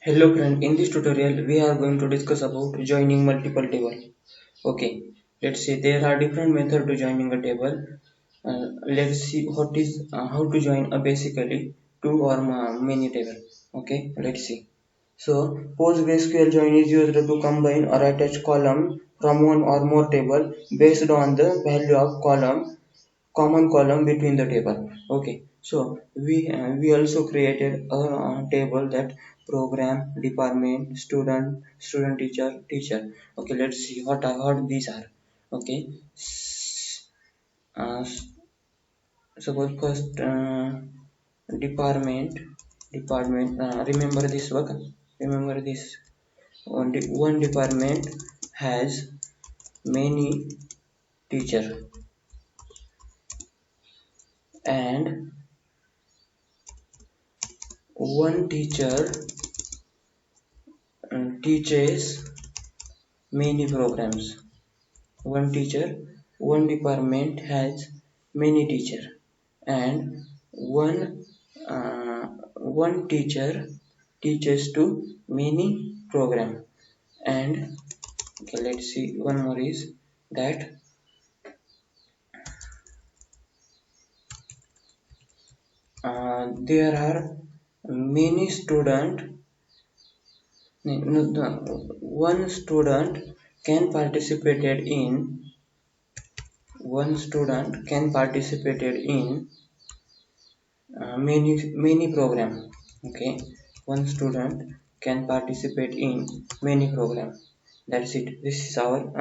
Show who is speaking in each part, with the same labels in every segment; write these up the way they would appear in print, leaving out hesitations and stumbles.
Speaker 1: Hello friend, in this tutorial we are going to discuss about joining multiple table. Okay, let's see there are different methods to joining a table. Let's see what is how to join a basically two or many table. Okay, let's see. So PostgreSQL join is used to combine or attach column from one or more table based on the value of common column between the table. Okay, so we also created a table that program, department, student, teacher. Okay, let's see what these are. Okay, uh, suppose first department remember this work, remember this. One department has many teacher, and one teacher teaches many programs. One teacher, one department has many teacher, and one teacher teaches to many program. And okay, let's see one more is that there are many student. One student can participated in one student can participated in many program. Okay, one student can participate in many program. That's it. This is our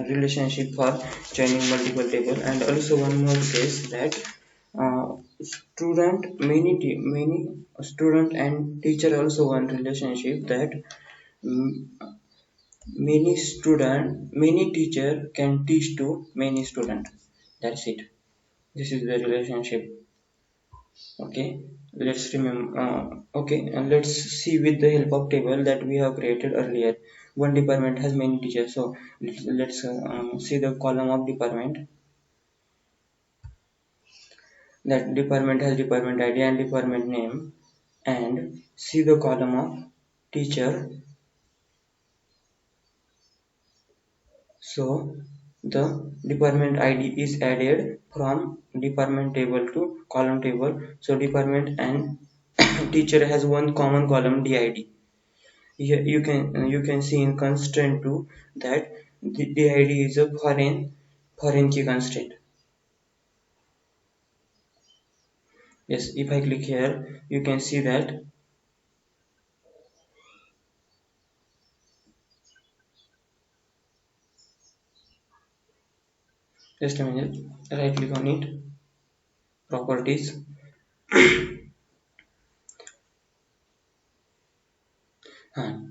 Speaker 1: relationship for joining multiple table. And also one more case that uh, many student and teacher also one relationship that mm, many teacher can teach to many student. That's it. This is the relationship. Okay, let's remember. Okay, and let's see with the help of table that we have created earlier. One department has many teachers, so let's see the column of department. That department has department ID and department name, and see the column of teacher. So the department ID is added from department table to column table. So department and teacher has one common column DID. Here you can see in constraint 2 that the DID is a foreign key constraint. Yes, if I click here, you can see that. Just a minute. Right click on it. Properties.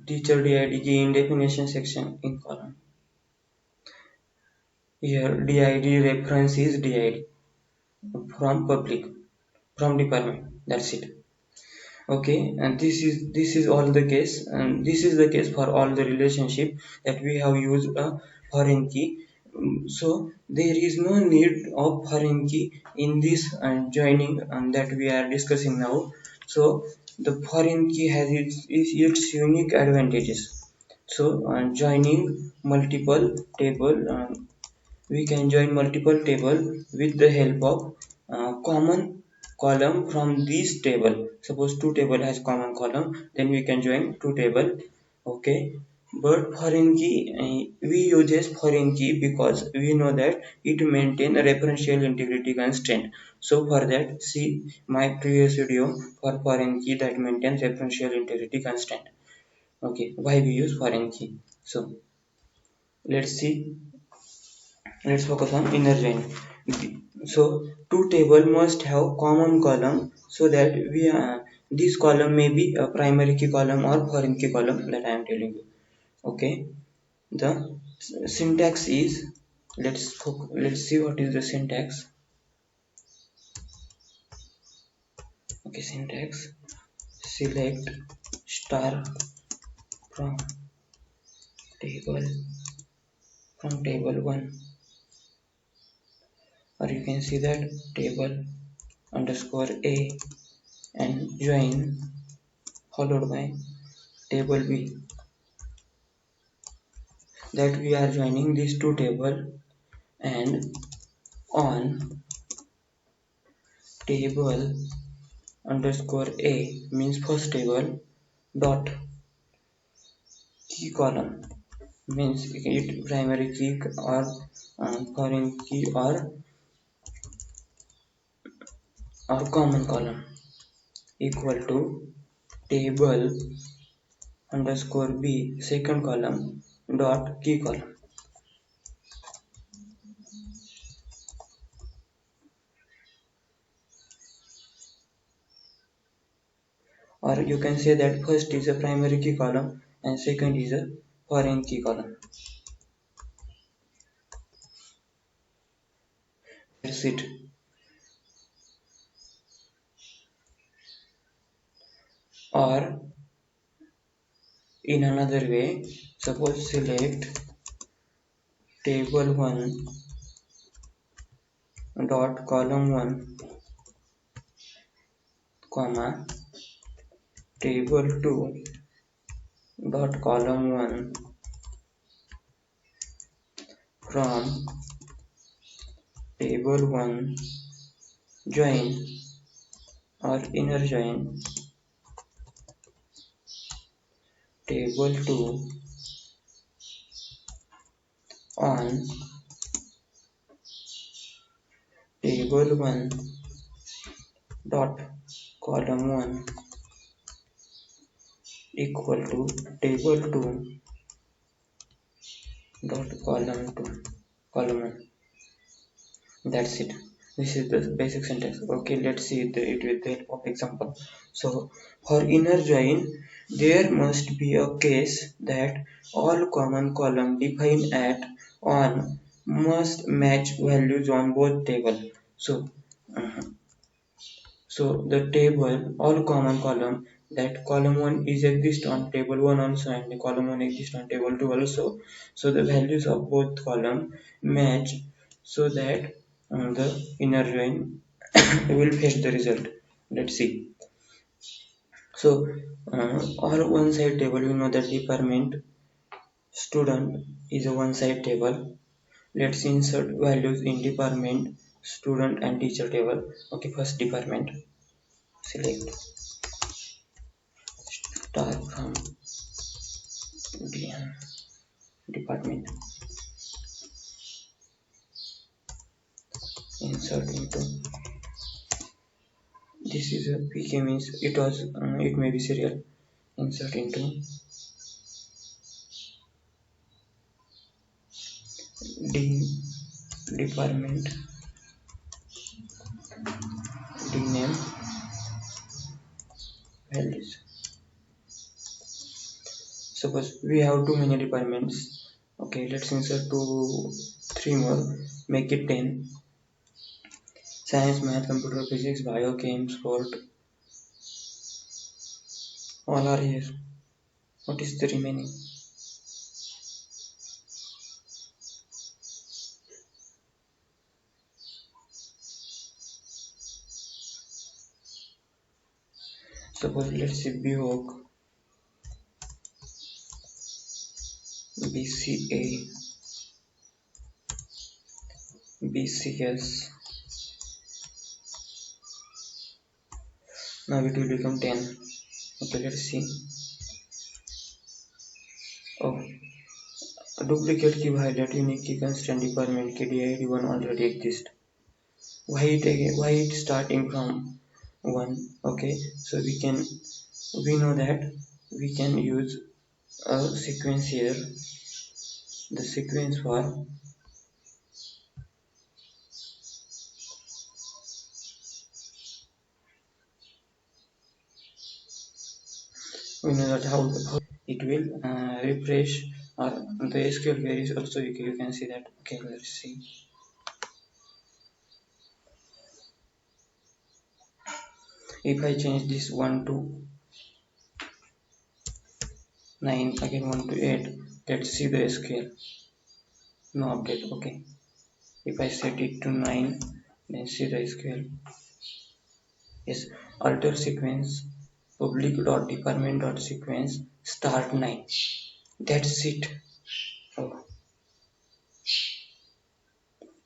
Speaker 1: Teacher DID key in definition section in column. Here DID reference is DID from public, from department. That's it. Okay, and this is all the case, and this is the case for all the relationship that we have used a foreign key. So there is no need of foreign key in this joining that we are discussing now. So the foreign key has its unique advantages. So joining multiple table, we can join multiple table with the help of common column from this table. Suppose two table has common column, then we can join two table. Okay, but foreign key, we uses foreign key because we know that it maintain a referential integrity constraint. So for that, see my previous video for foreign key that maintains referential integrity constraint. Okay, why we use foreign key? So let's see. Let's focus on inner join. So two table must have common column so that we this column may be a primary key column or foreign key column that I am telling you. Okay, the syntax is, let's see what is the syntax. Okay, syntax: select star from table one, or you can see that table underscore a and join followed by table B, that we are joining these two tables, and on table underscore A means first table dot key column means it primary key or foreign key or common column equal to table underscore B second column dot key column. Or you can say that first is a primary key column and second is a foreign key column. That's it. Or in another way, suppose select table 1 dot column 1 comma table 2 dot column 1 from table 1 join or inner join table 2 on table 1 dot column 1 equal to table 2 dot column 1. That's it. This is the basic syntax. Okay, let's see it with the help of example. So for inner join there must be a case that all common column defined at on must match values on both table. Uh, so the table all common column, that column 1 is exist on table 1 also and the column 1 exist on table 2 also, so the values of both column match, so that the inner join will fetch the result. Let's see. So or one side table, we know that department student is a one side table. Let's insert values in department student and teacher table. Okay, first department, select star from department, insert into, this is a pk means it may be serial, insert into d department dname values. Suppose we have too many departments. Okay, let's insert three more, make it 10. Science, math, computer, physics, bio, chem, sport, all are here. What is the remaining? Suppose let's say BHOK, BCA, BCS. Now it will become 10. Okay, let's see. Oh, a duplicate की violate unique की constraint department की DID1 already exist. Why it starting from 1? Okay, so we know that we can use a sequence here. The sequence for we know that how it will refresh, or the SQL queries also you can see that. Okay, let's see. If I change this 1 to 9, again 1 to 8, let's see the SQL. No update. Okay, if I set it to 9, then see the SQL. Yes, alter sequence public dot department dot sequence start 9. That's it. Oh,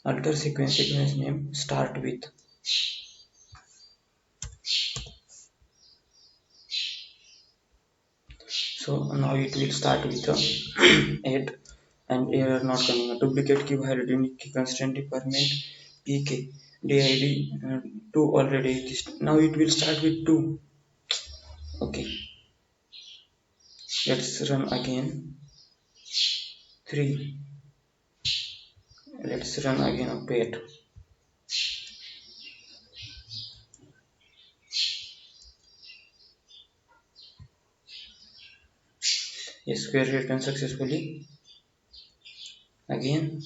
Speaker 1: alter sequence name start with. So now it will start with the 8 and error not coming. A duplicate key valid unique key constraint department pk did 2 already exists. Now it will start with 2. Okay, let's run again. 3. Let's run again up to 8. Yes, query returned successfully. Again.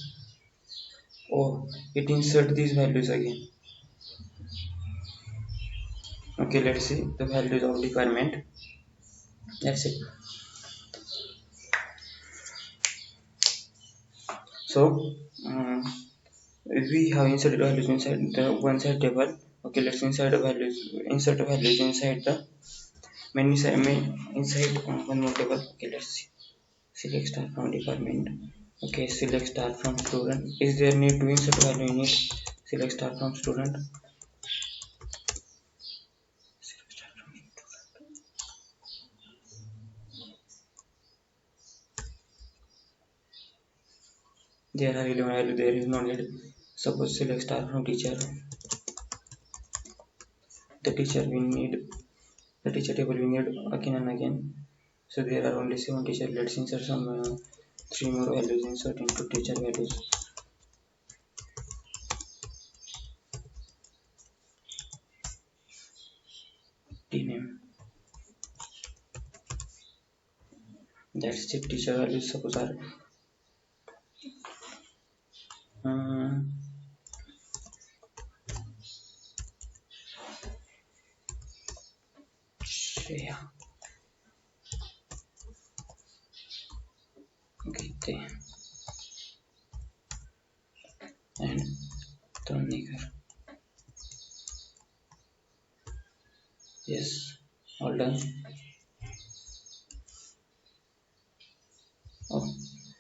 Speaker 1: Oh, it insert these values again. Okay, let's see the values of department. That's it. So we have inserted values inside the one side table. Okay, let's insert the values inside the inside one more table. Okay, let's see. Select star from department. Okay, select star from student. Is there need to insert value in it? Select star from student. Select star from student. There are 11 values. There is no need. Suppose select star from teacher. The teacher we need. The teacher table we need again and again. So there are only 7 teachers. Let's insert some 3 more values. Insert into teacher values. T name. That's it. Teacher values suppose are Shreya. Gite and Toniker. Yes, all done. Oh,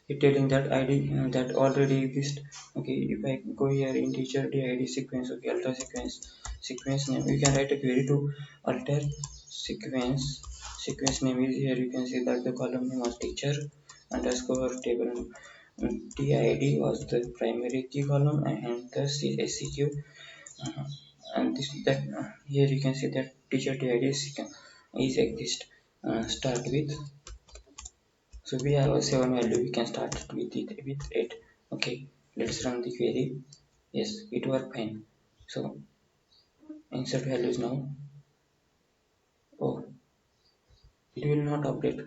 Speaker 1: it telling that ID that already exists. Okay, if I go here in teacher did sequence, okay, alter sequence name. You can write a query to alter sequence name is here. You can see that the column name was teacher underscore table. TID was the primary key column and the SCQ and this that here you can see that teacher TID is exist start with. So we have a 7 value, we can start with it with 8. Okay, let's run the query. Yes, it worked fine. So insert values now. Oh, it will not update.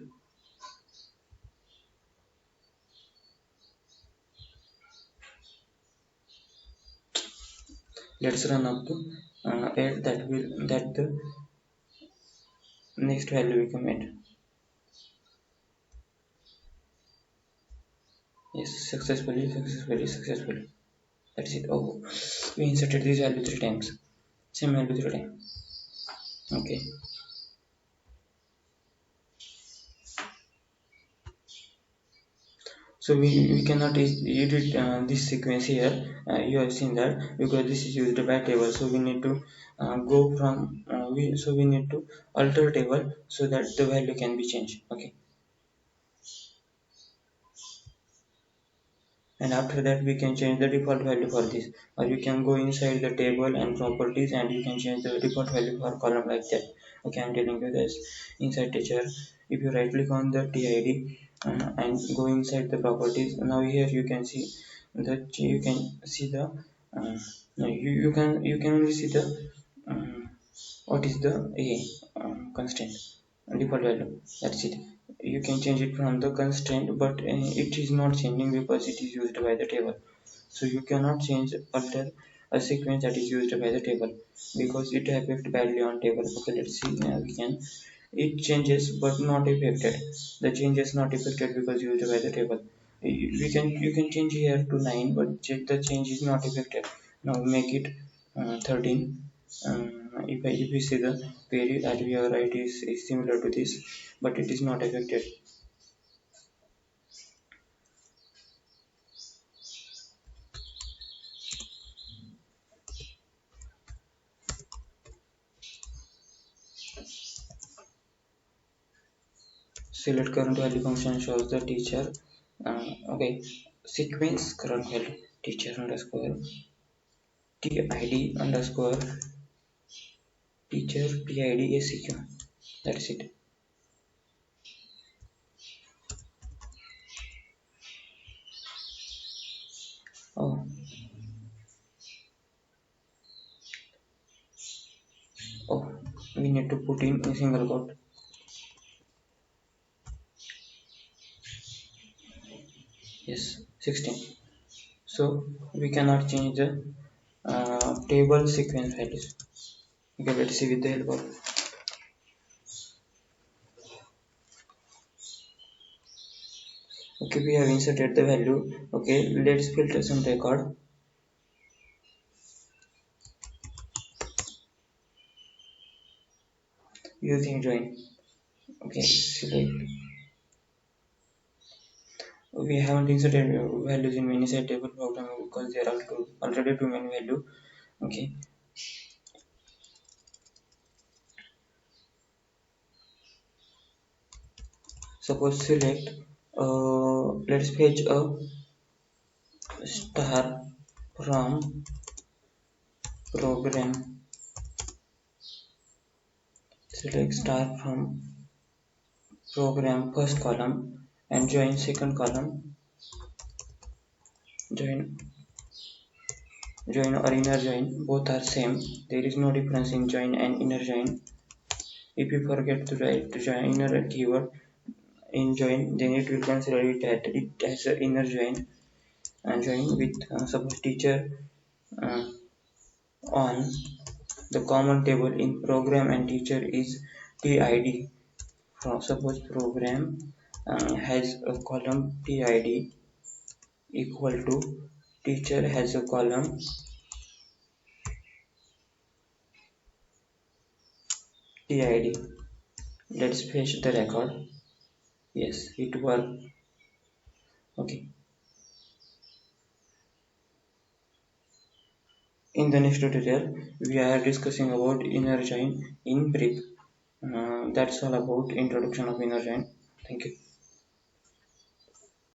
Speaker 1: Let's run up to 8 that the next value we commit. Yes, successfully. That's it. Oh, we inserted this value 3 times. Same value 3 times. Okay. So we cannot edit this sequence here. You have seen that because this is used by table. So we need to go from we need to alter table so that the value can be changed. Okay, and after that we can change the default value for this, or you can go inside the table and properties and you can change the default value for column like that. Okay, I'm telling you this. Inside teacher, if you right click on the TID and go inside the properties, now here you can see the no, you can only see the what is the a constraint default value. That's it. You can change it from the constraint, but it is not changing because it is used by the table. So you cannot alter a sequence that is used by the table because it affects badly on table. Okay, let's see. We can it changes but not affected. The change is not affected because used by the table. You can change here to 9, but the change is not affected. Now make it 13. if we see the query that we are write is similar to this, but it is not affected. Select current value function shows the teacher. Okay, sequence current value teacher underscore tid underscore teacher tid seq. That's it. Oh, oh, we need to put in a single quote. Yes, 16. So we cannot change the table sequence values. Okay, let's see with the help of. Okay, we have inserted the value. Okay, let's filter some record using join. Okay, select. We haven't inserted values in many side table programming because there are already too many value. Okay, suppose select. Let's fetch a star from program. Select star from program first column and join second column. Join or inner join, both are same. There is no difference in join and inner join. If you forget to write the join inner keyword in join, then it will consider it as an inner join and join with suppose teacher uh, on the common table in program and teacher is tid. Suppose program has a column tid equal to teacher has a column tid. Let's fetch the record. Yes, it worked. Okay. In the next tutorial, we are discussing about inner join in brief. That's all about introduction of inner join. Thank you.